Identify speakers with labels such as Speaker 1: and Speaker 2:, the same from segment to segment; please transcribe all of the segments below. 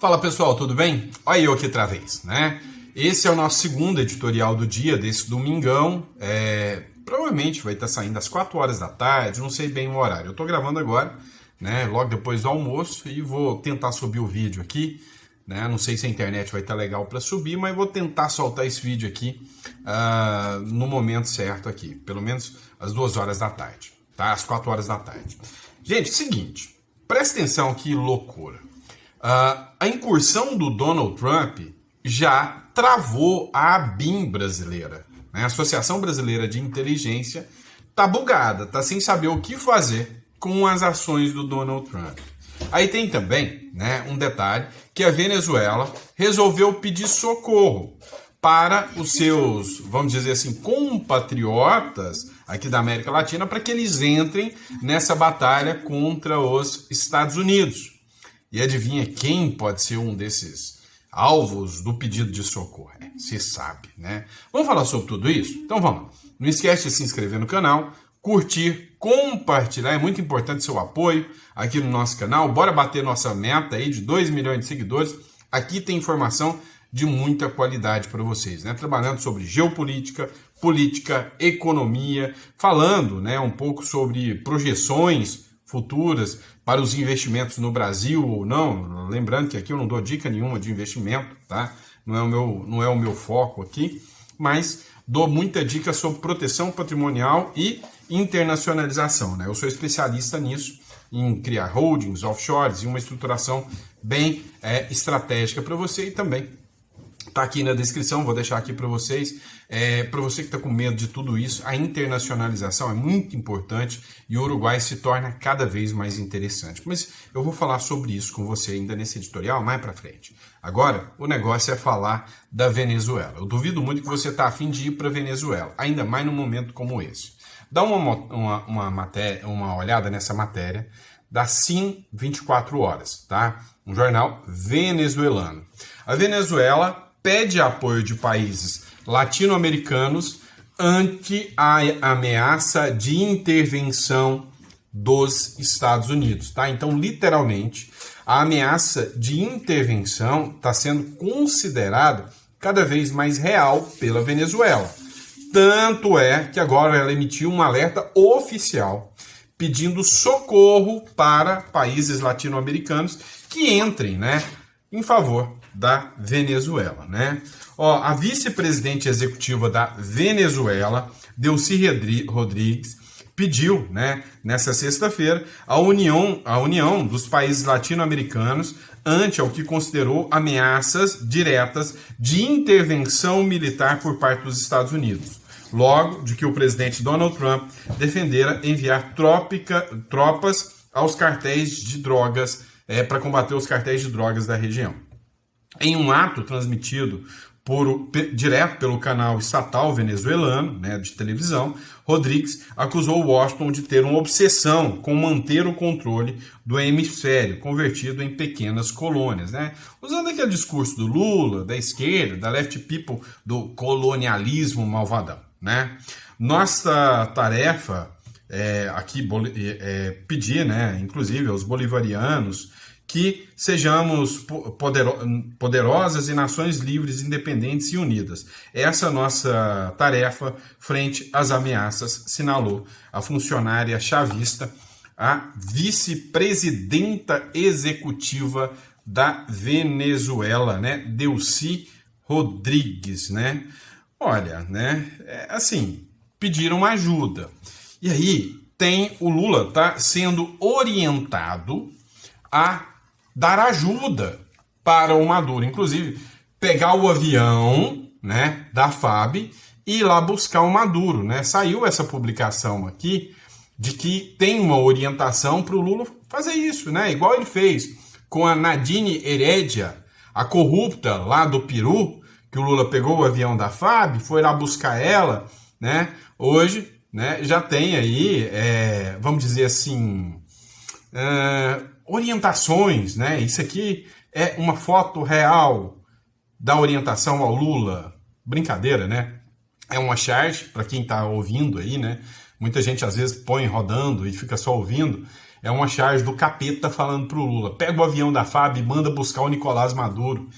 Speaker 1: Fala pessoal, tudo bem? Olha eu aqui outra vez, né? Esse é o nosso segundo editorial do dia, desse domingão. Provavelmente vai estar saindo às 4 horas da tarde, não sei bem o horário. Eu estou gravando agora, né? Logo depois do almoço, e vou tentar subir o vídeo aqui, né? Não sei se a internet vai estar legal para subir, mas vou tentar soltar esse vídeo aqui no momento certo aqui, pelo menos às 2 horas da tarde, tá? Às 4 horas da tarde. Gente, seguinte, presta atenção que loucura. A incursão do Donald Trump já travou a ABIN brasileira, né? A Associação Brasileira de Inteligência tá bugada, tá sem saber o que fazer com as ações do Donald Trump. Aí tem também, né, um detalhe, que a Venezuela resolveu pedir socorro para os seus, vamos dizer assim, compatriotas aqui da América Latina, para que eles entrem nessa batalha contra os Estados Unidos. E adivinha quem pode ser um desses alvos do pedido de socorro? Você sabe, né? Vamos falar sobre tudo isso? Então vamos lá. Não esquece de se inscrever no canal, curtir, compartilhar. É muito importante seu apoio aqui no nosso canal. Bora bater nossa meta aí de 2 milhões de seguidores. Aqui tem informação de muita qualidade para vocês, né? Trabalhando sobre geopolítica, política, economia, falando, né, um pouco sobre projeções futuras para os investimentos no Brasil ou não. Lembrando que aqui eu não dou dica nenhuma de investimento, tá? Não é o meu foco aqui, mas dou muita dica sobre proteção patrimonial e internacionalização, né? Eu sou especialista nisso, em criar holdings, offshores e uma estruturação bem estratégica para você, e também tá aqui na descrição, vou deixar aqui para vocês. Para você que está com medo de tudo isso, a internacionalização é muito importante e o Uruguai se torna cada vez mais interessante. Mas eu vou falar sobre isso com você ainda nesse editorial mais para frente. Agora, o negócio é falar da Venezuela. Eu duvido muito que você está a fim de ir para a Venezuela, ainda mais num momento como esse. Dá uma olhada nessa matéria da SIM 24 horas, tá? Um jornal venezuelano. A Venezuela pede apoio de países latino-americanos ante a ameaça de intervenção dos Estados Unidos, tá? Então, literalmente, a ameaça de intervenção está sendo considerada cada vez mais real pela Venezuela. Tanto é que agora ela emitiu um alerta oficial pedindo socorro para países latino-americanos que entrem, né, em favor da Venezuela, né? A vice-presidente executiva da Venezuela, Delcy Rodrigues, pediu, né, nessa sexta-feira, a união dos países latino-americanos ante o que considerou ameaças diretas de intervenção militar por parte dos Estados Unidos, logo de que o presidente Donald Trump defendera enviar tropas aos cartéis de drogas para combater os cartéis de drogas da região. Em um ato transmitido direto pelo canal estatal venezuelano, né, de televisão, Rodrigues acusou Washington de ter uma obsessão com manter o controle do hemisfério, convertido em pequenas colônias, né? Usando aquele discurso do Lula, da esquerda, da left people, do colonialismo malvadão, né? Nossa tarefa aqui pedir, né, inclusive aos bolivarianos, que sejamos poderosas e nações livres, independentes e unidas. Essa é a nossa tarefa frente às ameaças, sinalou a funcionária chavista, a vice-presidenta executiva da Venezuela, né, Delcy Rodrigues, né? Olha, né, assim, pediram ajuda. E aí tem o Lula tá sendo orientado a dar ajuda para o Maduro, inclusive pegar o avião, né, da FAB e ir lá buscar o Maduro, né? Saiu essa publicação aqui de que tem uma orientação para o Lula fazer isso, né? Igual ele fez com a Nadine Heredia, a corrupta lá do Peru, que o Lula pegou o avião da FAB, foi lá buscar ela, né? Hoje, né, já tem aí, vamos dizer assim, orientações, né? Isso aqui é uma foto real da orientação ao Lula. Brincadeira, né? É uma charge, para quem está ouvindo aí, né? Muita gente às vezes põe rodando e fica só ouvindo. É uma charge do capeta falando pro Lula: pega o avião da FAB e manda buscar o Nicolás Maduro.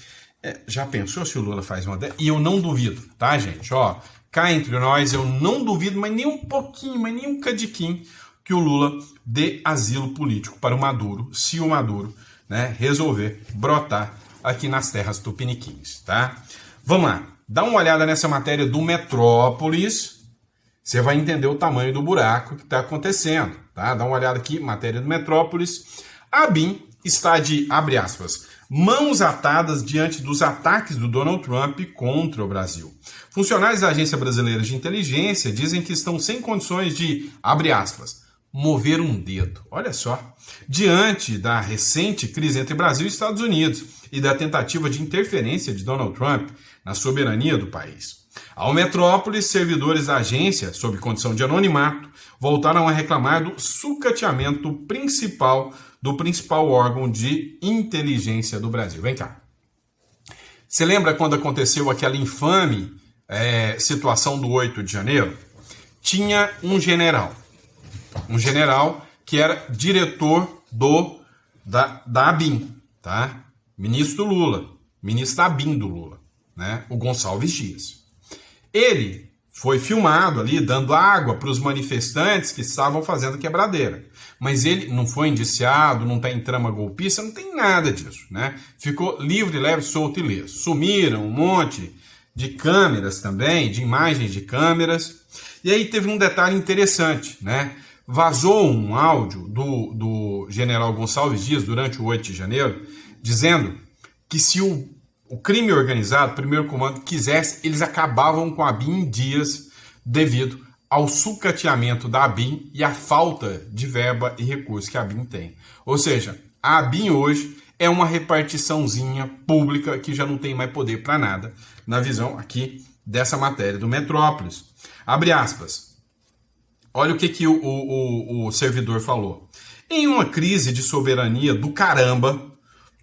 Speaker 1: Já pensou se o Lula faz uma dessas? E eu não duvido, tá, gente? Ó, cá entre nós, eu não duvido, mas nem um pouquinho, mas nem um cadiquinho, que o Lula dê asilo político para o Maduro, se o Maduro, né, resolver brotar aqui nas terras tupiniquins, tá? Vamos lá, dá uma olhada nessa matéria do Metrópolis, você vai entender o tamanho do buraco que está acontecendo, tá? Dá uma olhada aqui, matéria do Metrópolis. A ABIN está de, abre aspas, mãos atadas diante dos ataques do Donald Trump contra o Brasil. Funcionários da Agência Brasileira de Inteligência dizem que estão sem condições de, abre aspas, mover um dedo. Olha só. Diante da recente crise entre Brasil e Estados Unidos e da tentativa de interferência de Donald Trump na soberania do país. Ao Metrópolis, servidores da agência, sob condição de anonimato, voltaram a reclamar do sucateamento principal do principal órgão de inteligência do Brasil. Vem cá. Você lembra quando aconteceu aquela infame situação do 8 de janeiro? Tinha um general que era diretor da ABIN, tá? Ministro do Lula, ministro da ABIN do Lula, né? O Gonçalves Dias. Ele foi filmado ali dando água para os manifestantes que estavam fazendo quebradeira. Mas ele não foi indiciado, não está em trama golpista, não tem nada disso, né? Ficou livre, leve, solto e liso. Sumiram um monte de câmeras também, de imagens de câmeras. E aí teve um detalhe interessante, né? Vazou um áudio do general Gonçalves Dias durante o 8 de janeiro, dizendo que se o crime organizado, o primeiro comando, quisesse, eles acabavam com a ABIN em dias devido ao sucateamento da ABIN e à falta de verba e recursos que a ABIN tem. Ou seja, a ABIN hoje é uma repartiçãozinha pública que já não tem mais poder para nada, na visão aqui dessa matéria do Metrópolis. Abre aspas. Olha o que o servidor falou. Em uma crise de soberania do caramba,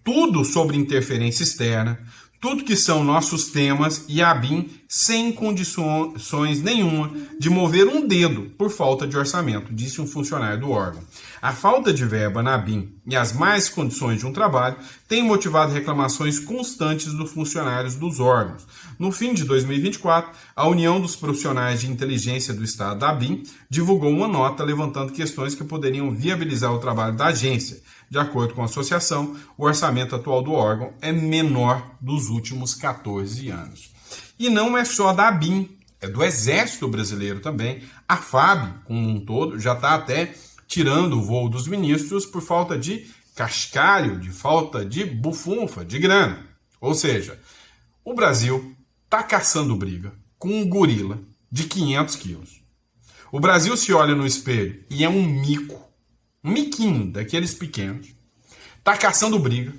Speaker 1: tudo sobre interferência externa, tudo que são nossos temas e a ABIN sem condições nenhuma de mover um dedo por falta de orçamento, disse um funcionário do órgão. A falta de verba na ABIN e as más condições de um trabalho têm motivado reclamações constantes dos funcionários dos órgãos. No fim de 2024, a União dos Profissionais de Inteligência do Estado da ABIN divulgou uma nota levantando questões que poderiam viabilizar o trabalho da agência. De acordo com a associação, o orçamento atual do órgão é menor dos últimos 14 anos. E não é só da ABIN, é do Exército Brasileiro também. A FAB, como um todo, já está até tirando o voo dos ministros por falta de cascalho, de falta de bufunfa, de grana. Ou seja, o Brasil está caçando briga com um gorila de 500 quilos. O Brasil se olha no espelho e é um mico. Um miquinho daqueles pequenos, tá caçando briga,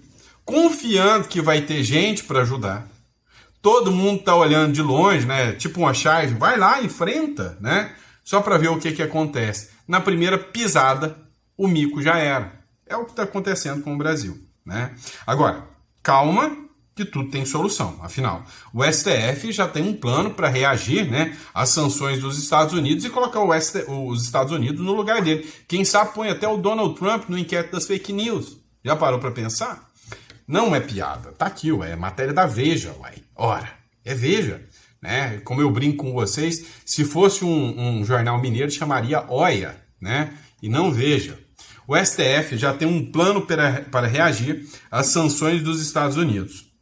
Speaker 1: confiando que vai ter gente para ajudar. Todo mundo tá olhando de longe, né? Tipo uma charge, vai lá, enfrenta, né? Só para ver o que acontece. Na primeira pisada, o mico já era. É o que está acontecendo com o Brasil, né? Agora, calma, que tudo tem solução. Afinal, o STF já tem um plano para reagir, né, às sanções dos Estados Unidos e colocar os Estados Unidos no lugar dele. Quem sabe põe até o Donald Trump no inquérito das fake news. Já parou para pensar? Não é piada. Tá aqui, ué, é matéria da Veja, ué. Ora, é Veja. Né? Como eu brinco com vocês, se fosse um jornal mineiro, chamaria Oia, né? E não Veja. O STF já tem um plano para reagir às sanções dos Estados Unidos.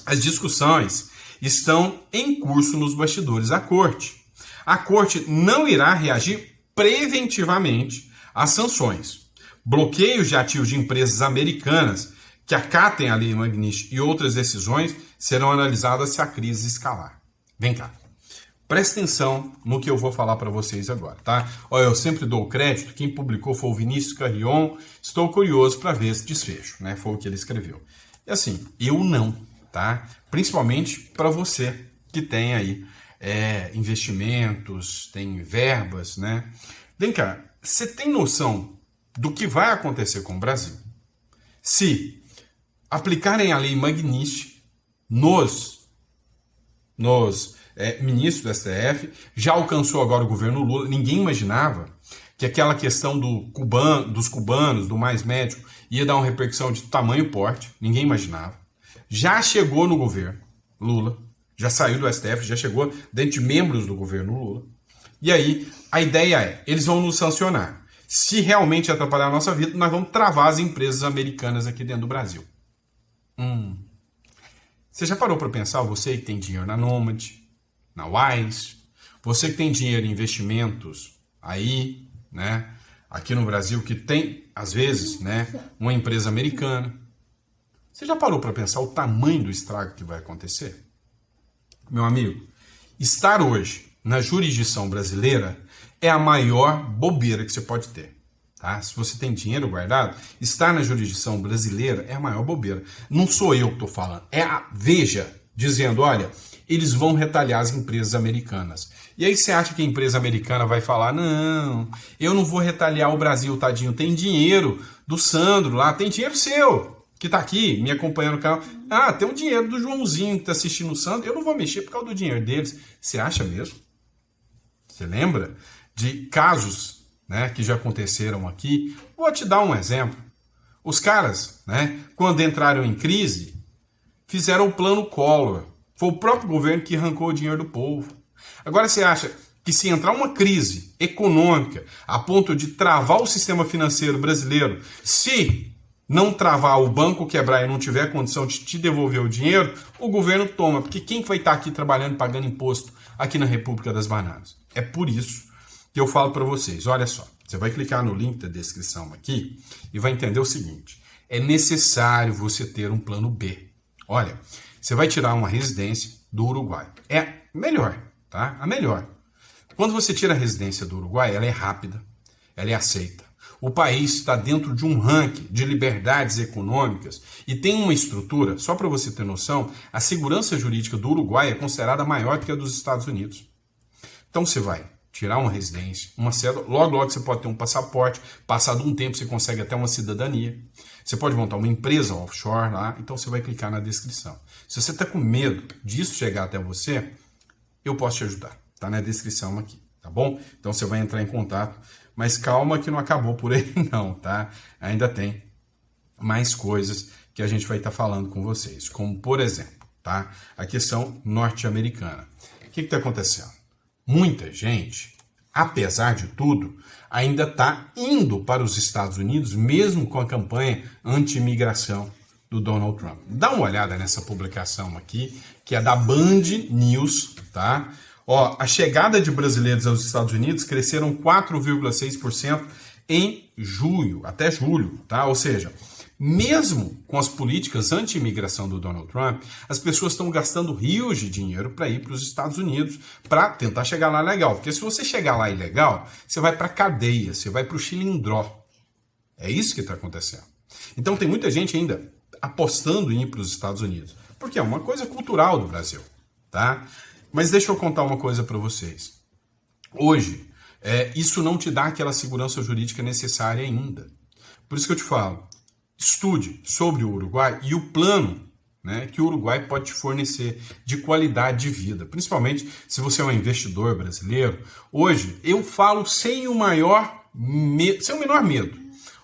Speaker 1: As discussões estão em curso nos bastidores da Corte. A Corte não irá reagir preventivamente às sanções. Bloqueios de ativos de empresas americanas que acatem a Lei Magnitsky e outras decisões serão analisadas se a crise escalar. Vem cá. Presta atenção no que eu vou falar para vocês agora, tá? Olha, eu sempre dou o crédito, quem publicou foi o Vinícius Carrion, estou curioso para ver esse desfecho, né? Foi o que ele escreveu. E assim, eu não, tá? Principalmente para você que tem aí investimentos, tem verbas, né? Vem cá, você tem noção do que vai acontecer com o Brasil se aplicarem a Lei Magnitsky nos ministros do STF? Já alcançou agora o governo Lula. Ninguém imaginava que aquela questão dos cubanos, do mais médico, ia dar uma repercussão de tamanho e porte, ninguém imaginava. Já chegou no governo Lula, já saiu do STF, já chegou dentro de membros do governo Lula. E aí, a ideia é, eles vão nos sancionar. Se realmente atrapalhar a nossa vida, nós vamos travar as empresas americanas aqui dentro do Brasil. Você já parou para pensar, você que tem dinheiro na Nomad, na Wise, você que tem dinheiro em investimentos aí, né, aqui no Brasil, que tem, às vezes, né, uma empresa americana. Você já parou para pensar o tamanho do estrago que vai acontecer? Meu amigo, estar hoje na jurisdição brasileira é a maior bobeira que você pode ter. Tá? Se você tem dinheiro guardado, estar na jurisdição brasileira é a maior bobeira. Não sou eu que estou falando, é a Veja dizendo, olha, eles vão retalhar as empresas americanas. E aí você acha que a empresa americana vai falar, não, eu não vou retalhar o Brasil, tadinho, tem dinheiro do Sandro lá, tem dinheiro seu, que tá aqui me acompanhando no canal. Ah, tem um dinheiro do Joãozinho que tá assistindo o Sandro, eu não vou mexer por causa do dinheiro deles. Você acha mesmo? Você lembra de casos, né, que já aconteceram aqui? Vou te dar um exemplo. Os caras, né, quando entraram em crise, fizeram o plano Collor. Foi o próprio governo que arrancou o dinheiro do povo. Agora você acha que se entrar uma crise econômica a ponto de travar o sistema financeiro brasileiro, se não travar o banco quebrar e não tiver condição de te devolver o dinheiro, o governo toma. Porque quem vai estar aqui trabalhando, pagando imposto aqui na República das Bananas? É por isso que eu falo para vocês, olha só, você vai clicar no link da descrição aqui e vai entender o seguinte, é necessário você ter um plano B. Olha, você vai tirar uma residência do Uruguai, é melhor, tá? A melhor. Quando você tira a residência do Uruguai, ela é rápida, ela é aceita. O país está dentro de um ranking de liberdades econômicas e tem uma estrutura, só para você ter noção, a segurança jurídica do Uruguai é considerada maior do que a dos Estados Unidos. Então você vai tirar uma residência, uma cédula, logo você pode ter um passaporte, passado um tempo você consegue até uma cidadania, você pode montar uma empresa offshore lá, então você vai clicar na descrição. Se você está com medo disso chegar até você, eu posso te ajudar, tá na descrição aqui, tá bom? Então você vai entrar em contato, mas calma que não acabou por aí não, tá? Ainda tem mais coisas que a gente vai estar falando com vocês, como por exemplo, tá? A questão norte-americana. O que está acontecendo? Muita gente, apesar de tudo, ainda está indo para os Estados Unidos, mesmo com a campanha anti-imigração do Donald Trump. Dá uma olhada nessa publicação aqui, que é da Band News, tá? Ó, a chegada de brasileiros aos Estados Unidos cresceram 4,6% em julho, até julho, tá? Ou seja, mesmo com as políticas anti-imigração do Donald Trump, as pessoas estão gastando rios de dinheiro para ir para os Estados Unidos para tentar chegar lá legal. Porque se você chegar lá ilegal, você vai para a cadeia, você vai para o chilindró. É isso que está acontecendo. Então tem muita gente ainda apostando em ir para os Estados Unidos, porque é uma coisa cultural do Brasil, tá? Mas deixa eu contar uma coisa para vocês. Hoje, isso não te dá aquela segurança jurídica necessária ainda. Por isso que eu te falo, estude sobre o Uruguai e o plano, né, que o Uruguai pode te fornecer de qualidade de vida. Principalmente se você é um investidor brasileiro. Hoje, eu falo sem o menor medo.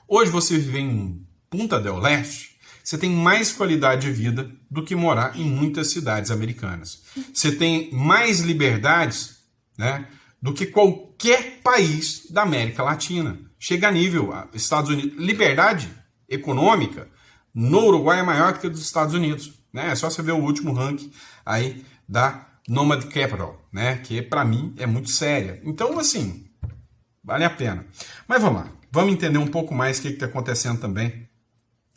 Speaker 1: Hoje você vive em Punta del Este, você tem mais qualidade de vida do que morar em muitas cidades americanas. Você tem mais liberdades, né, do que qualquer país da América Latina. Chega a nível, Estados Unidos, liberdade econômica no Uruguai é maior do que a dos Estados Unidos, né? É só você ver o último ranking aí da Nomad Capital, né? Que para mim é muito séria. Então, assim, vale a pena. Mas vamos lá, vamos entender um pouco mais o que está acontecendo também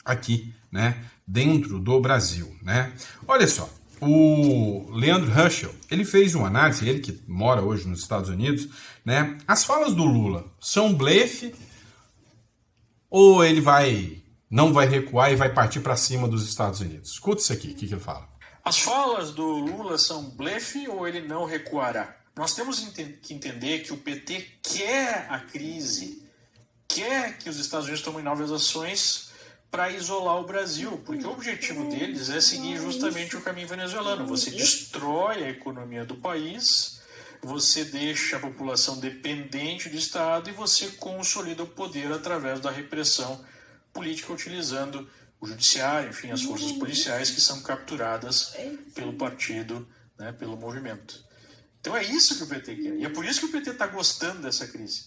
Speaker 1: aqui, né? Dentro do Brasil, né? Olha só, o Leandro Huschel, ele fez uma análise, ele que mora hoje nos Estados Unidos, né? As falas do Lula são blefe ou ele não vai recuar e vai partir para cima dos Estados Unidos? Escuta isso aqui, o que ele fala.
Speaker 2: As falas do Lula são blefe ou ele não recuará? Nós temos que entender que o PT quer a crise, quer que os Estados Unidos tomem novas ações para isolar o Brasil, porque o objetivo deles é seguir justamente o caminho venezuelano. Você destrói a economia do país, você deixa a população dependente do Estado e você consolida o poder através da repressão política, utilizando o judiciário, enfim, as forças policiais que são capturadas pelo partido, né, pelo movimento. Então é isso que o PT quer. E é por isso que o PT está gostando dessa crise.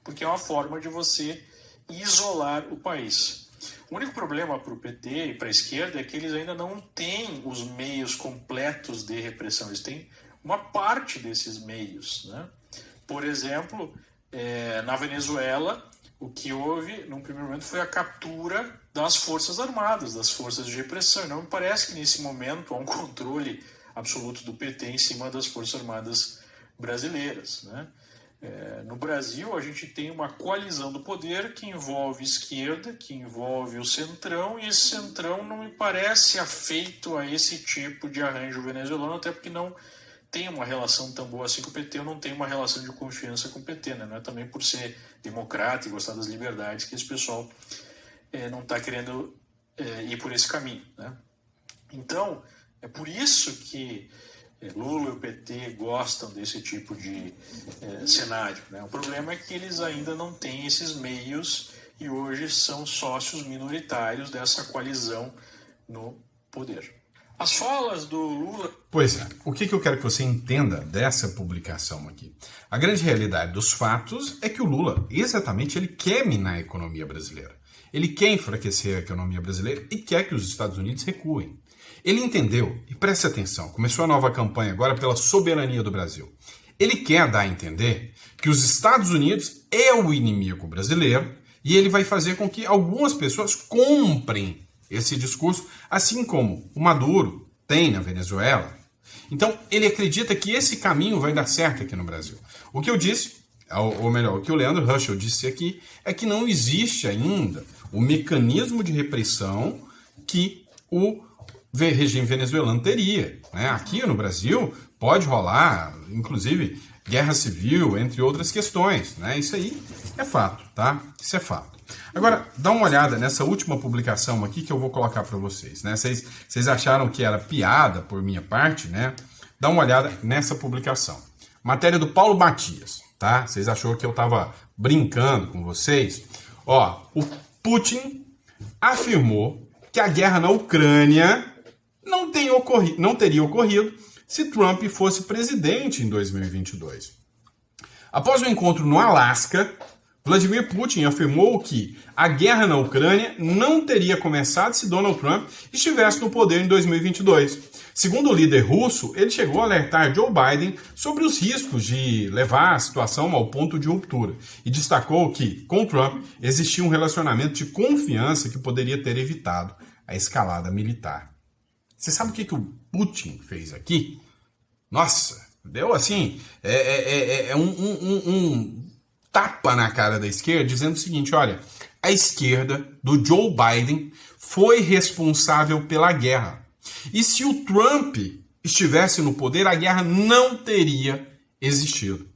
Speaker 2: Porque é uma forma de você isolar o país. O único problema para o PT e para a esquerda é que eles ainda não têm os meios completos de repressão. Eles têm uma parte desses meios, né? Por exemplo, na Venezuela, o que houve, num primeiro momento, foi a captura das forças armadas, das forças de repressão. Não me parece que, nesse momento, há um controle absoluto do PT em cima das forças armadas brasileiras, né? No Brasil, a gente tem uma coalizão do poder que envolve esquerda, que envolve o centrão, e esse centrão não me parece afeito a esse tipo de arranjo venezuelano, até porque não tem uma relação tão boa assim com o PT, eu não tenho uma relação de confiança com o PT, né? Não é também por ser democrata e gostar das liberdades que esse pessoal não está querendo ir por esse caminho, né? Então, é por isso que Lula e o PT gostam desse tipo de cenário, né? O problema é que eles ainda não têm esses meios e hoje são sócios minoritários dessa coalizão no poder. As falas do Lula...
Speaker 1: Pois é, o que eu quero que você entenda dessa publicação aqui? A grande realidade dos fatos é que o Lula, exatamente, ele quer minar a economia brasileira. Ele quer enfraquecer a economia brasileira e quer que os Estados Unidos recuem. Ele entendeu, e preste atenção, começou a nova campanha agora pela soberania do Brasil. Ele quer dar a entender que os Estados Unidos é o inimigo brasileiro e ele vai fazer com que algumas pessoas comprem esse discurso, assim como o Maduro tem na Venezuela. Então, ele acredita que esse caminho vai dar certo aqui no Brasil. O que eu disse, ou melhor, o que o Leandro Ruschel disse aqui, é que não existe ainda o mecanismo de repressão que o regime venezuelano teria, né? Aqui no Brasil pode rolar, inclusive, guerra civil, entre outras questões, né? Isso aí é fato, tá? Isso é fato. Agora, dá uma olhada nessa última publicação aqui que eu vou colocar para vocês, né? Vocês acharam que era piada por minha parte, né? Dá uma olhada nessa publicação. Matéria do Paulo Matias, tá? Vocês acharam que eu tava brincando com vocês? Ó, o Putin afirmou que a guerra na Ucrânia não teria ocorrido se Trump fosse presidente em 2022. Após o encontro no Alasca, Vladimir Putin afirmou que a guerra na Ucrânia não teria começado se Donald Trump estivesse no poder em 2022. Segundo o líder russo, ele chegou a alertar Joe Biden sobre os riscos de levar a situação ao ponto de ruptura e destacou que, com Trump, existia um relacionamento de confiança que poderia ter evitado a escalada militar. Você sabe o que o Putin fez aqui? Nossa, deu assim, um tapa na cara da esquerda, dizendo o seguinte, olha, a esquerda do Joe Biden foi responsável pela guerra. E se o Trump estivesse no poder, a guerra não teria existido.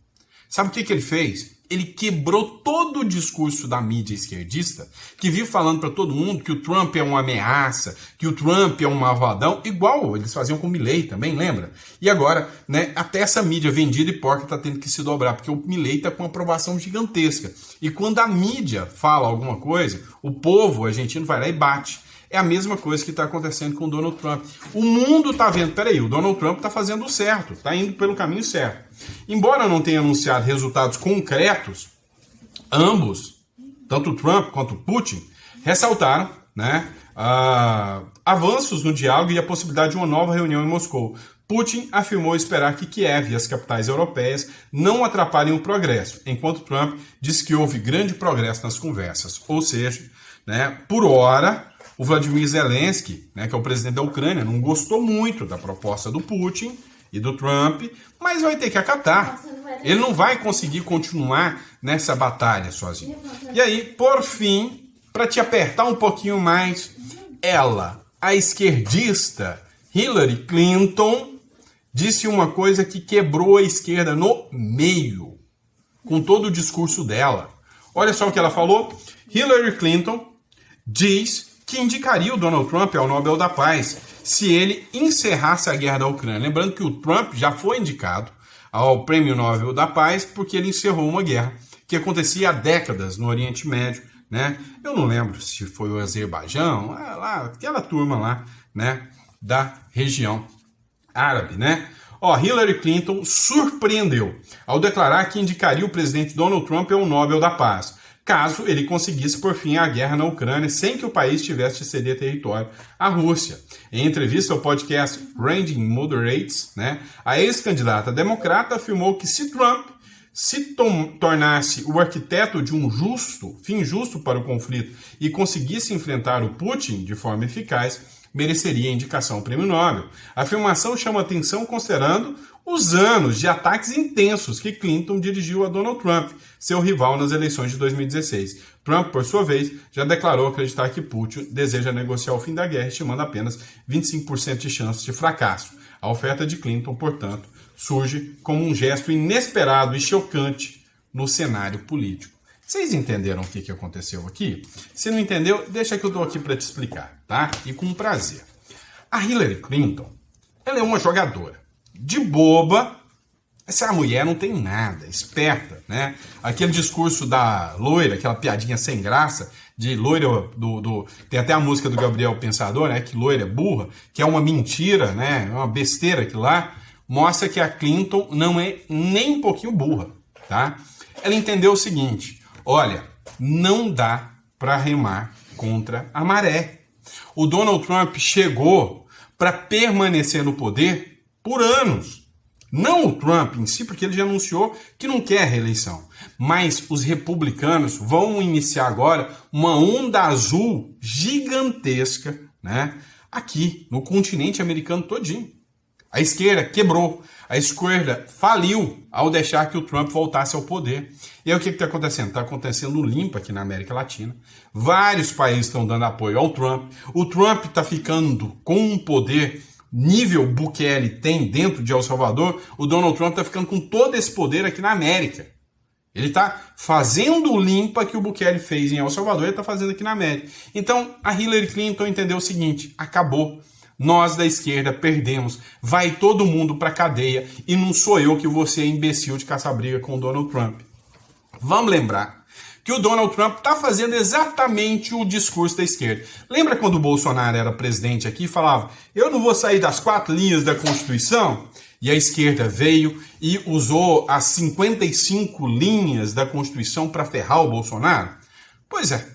Speaker 1: Sabe o que ele fez? Ele quebrou todo o discurso da mídia esquerdista, que vive falando para todo mundo que o Trump é uma ameaça, que o Trump é um malvadão, igual eles faziam com o Milley também, lembra? E agora, né, até essa mídia vendida e porca está tendo que se dobrar, porque o Milley está com uma aprovação gigantesca. E quando a mídia fala alguma coisa, o povo argentino vai lá e bate. É a mesma coisa que está acontecendo com o Donald Trump. O mundo está vendo, peraí, o Donald Trump está fazendo o certo, está indo pelo caminho certo. Embora não tenha anunciado resultados concretos, ambos, tanto o Trump quanto o Putin, ressaltaram, né, avanços no diálogo e a possibilidade de uma nova reunião em Moscou. Putin afirmou esperar que Kiev e as capitais europeias não atrapalhem o progresso, enquanto Trump disse que houve grande progresso nas conversas. Ou seja, né, por hora, o Vladimir Zelensky, né, que é o presidente da Ucrânia, não gostou muito da proposta do Putin e do Trump, mas vai ter que acatar. Ele não vai conseguir continuar nessa batalha sozinho. E aí, por fim, para te apertar um pouquinho mais, ela, a esquerdista Hillary Clinton, disse uma coisa que quebrou a esquerda no meio, com todo o discurso dela. Olha só o que ela falou. Hillary Clinton diz que indicaria o Donald Trump ao Nobel da Paz se ele encerrasse a guerra da Ucrânia. Lembrando que o Trump já foi indicado ao Prêmio Nobel da Paz porque ele encerrou uma guerra que acontecia há décadas no Oriente Médio, né? Eu não lembro se foi o Azerbaijão, lá, aquela turma lá, né, da região árabe, né? Hillary Clinton surpreendeu ao declarar que indicaria o presidente Donald Trump ao Nobel da Paz, caso ele conseguisse por fim a guerra na Ucrânia sem que o país tivesse de ceder território à Rússia. Em entrevista ao podcast Ranging Moderates, né, a ex-candidata democrata afirmou que se Trump se tornasse o arquiteto de um fim justo para o conflito e conseguisse enfrentar o Putin de forma eficaz, mereceria a indicação ao Prêmio Nobel. A afirmação chama atenção considerando os anos de ataques intensos que Clinton dirigiu a Donald Trump, seu rival nas eleições de 2016. Trump, por sua vez, já declarou acreditar que Putin deseja negociar o fim da guerra, estimando apenas 25% de chance de fracasso. A oferta de Clinton, portanto, surge como um gesto inesperado e chocante no cenário político. Vocês entenderam o que aconteceu aqui? Se não entendeu, deixa que eu estou aqui para te explicar, tá? E com prazer. A Hillary Clinton, ela é uma jogadora. De boba, essa mulher não tem nada, esperta, né? Aquele discurso da loira, aquela piadinha sem graça, de loira tem até a música do Gabriel Pensador, né? Que loira é burra, que é uma mentira, né? É uma besteira aquilo lá. Mostra que a Clinton não é nem um pouquinho burra, tá? Ela entendeu o seguinte: olha, não dá para remar contra a maré. O Donald Trump chegou para permanecer no poder por anos. Não o Trump em si, porque ele já anunciou que não quer reeleição. Mas os republicanos vão iniciar agora uma onda azul gigantesca, né? Aqui no continente americano todinho. A esquerda quebrou, a esquerda faliu ao deixar que o Trump voltasse ao poder. E aí o que está acontecendo? Está acontecendo um limpa aqui na América Latina. Vários países estão dando apoio ao Trump. O Trump está ficando com um poder nível Bukele tem dentro de El Salvador. O Donald Trump está ficando com todo esse poder aqui na América. Ele está fazendo o limpa que o Bukele fez em El Salvador, ele está fazendo aqui na América. Então a Hillary Clinton entendeu o seguinte: acabou. Nós da esquerda perdemos, vai todo mundo para cadeia e não sou eu que vou ser imbecil de caça-briga com o Donald Trump. Vamos lembrar que o Donald Trump está fazendo exatamente o discurso da esquerda. Lembra quando o Bolsonaro era presidente aqui e falava: eu não vou sair das 4 linhas da Constituição? E a esquerda veio e usou as 55 linhas da Constituição para ferrar o Bolsonaro? Pois é,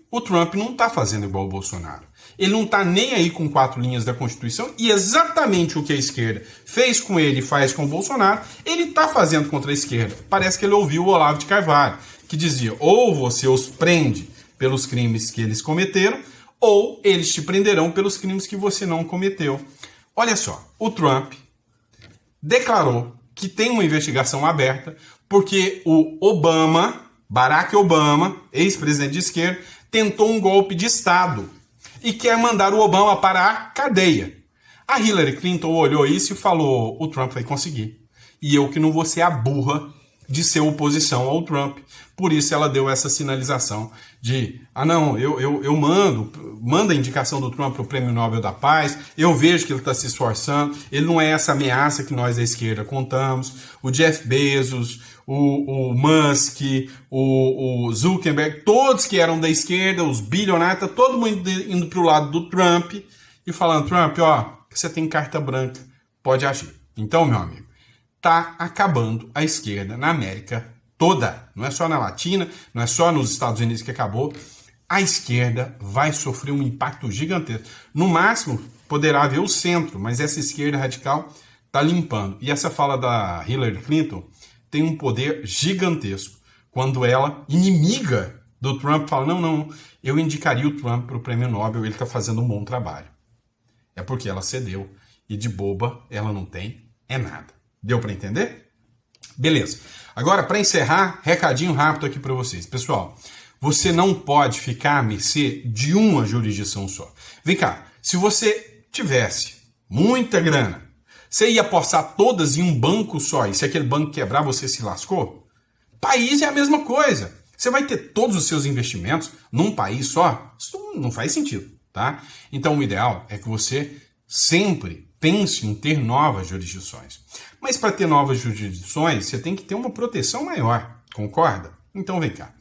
Speaker 1: o Trump não está fazendo igual o Bolsonaro. Ele não está nem aí com 4 linhas da Constituição e exatamente o que a esquerda fez com ele e faz com o Bolsonaro, ele está fazendo contra a esquerda. Parece que ele ouviu o Olavo de Carvalho, que dizia: ou você os prende pelos crimes que eles cometeram, ou eles te prenderão pelos crimes que você não cometeu. Olha só, o Trump declarou que tem uma investigação aberta porque o Barack Obama, ex-presidente de esquerda, tentou um golpe de Estado e quer mandar o Obama para a cadeia. A Hillary Clinton olhou isso e falou: o Trump vai conseguir. E eu que não vou ser a burra de ser oposição ao Trump. Por isso ela deu essa sinalização de: não, eu mando a indicação do Trump para o Prêmio Nobel da Paz, eu vejo que ele está se esforçando, ele não é essa ameaça que nós da esquerda contamos. O Jeff Bezos, o Musk, o Zuckerberg, todos que eram da esquerda, os bilionários, tá todo mundo indo para o lado do Trump e falando: Trump, você tem carta branca, pode agir. Então, meu amigo, tá acabando a esquerda na América toda. Não é só na Latina, não é só nos Estados Unidos que acabou. A esquerda vai sofrer um impacto gigantesco. No máximo, poderá haver o centro, mas essa esquerda radical tá limpando. E essa fala da Hillary Clinton tem um poder gigantesco. Quando ela, inimiga do Trump, fala: não, eu indicaria o Trump para o Prêmio Nobel, ele está fazendo um bom trabalho. É porque ela cedeu. E de boba, ela não tem nada. Deu para entender? Beleza. Agora, para encerrar, recadinho rápido aqui para vocês. Pessoal, você não pode ficar à mercê de uma jurisdição só. Vem cá, se você tivesse muita grana, você ia apostar todas em um banco só, e se aquele banco quebrar, você se lascou? País é a mesma coisa. Você vai ter todos os seus investimentos num país só? Isso não faz sentido, tá? Então, o ideal é que você sempre pense em ter novas jurisdições. Mas para ter novas jurisdições, você tem que ter uma proteção maior, concorda? Então vem cá,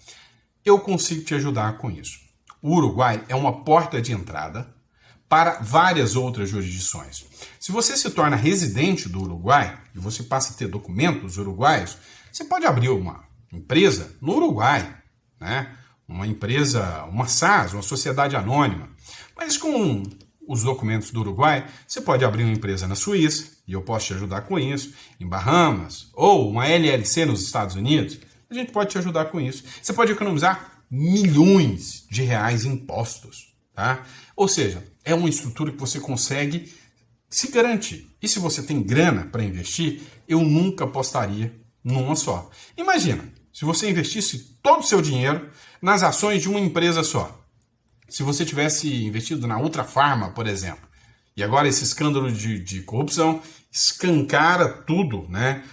Speaker 1: eu consigo te ajudar com isso. O Uruguai é uma porta de entrada para várias outras jurisdições. Se você se torna residente do Uruguai e você passa a ter documentos uruguaios, você pode abrir uma empresa no Uruguai, né? Uma empresa, uma SAS, uma sociedade anônima. Mas com os documentos do Uruguai, você pode abrir uma empresa na Suíça, e eu posso te ajudar com isso, em Bahamas, ou uma LLC nos Estados Unidos, a gente pode te ajudar com isso. Você pode economizar milhões de reais em impostos, tá? Ou seja, é uma estrutura que você consegue se garantir. E se você tem grana para investir, eu nunca apostaria numa só. Imagina, se você investisse todo o seu dinheiro nas ações de uma empresa só. Se você tivesse investido na Ultrafarma, por exemplo, e agora esse escândalo de corrupção escancara tudo, né,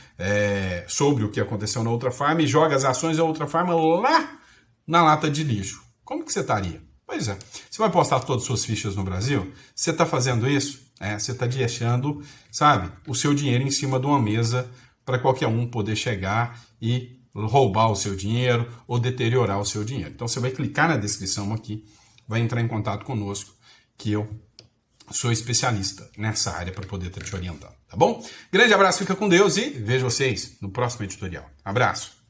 Speaker 1: sobre o que aconteceu na Ultrafarma e joga as ações da Ultrafarma lá na lata de lixo. Como que você estaria? Pois é, você vai postar todas as suas fichas no Brasil? Você está fazendo isso? Você está deixando, sabe, o seu dinheiro em cima de uma mesa para qualquer um poder chegar e roubar o seu dinheiro ou deteriorar o seu dinheiro. Então você vai clicar na descrição aqui, vai entrar em contato conosco, que eu sou especialista nessa área para poder estar te orientando, tá bom? Grande abraço, fica com Deus e vejo vocês no próximo editorial. Abraço!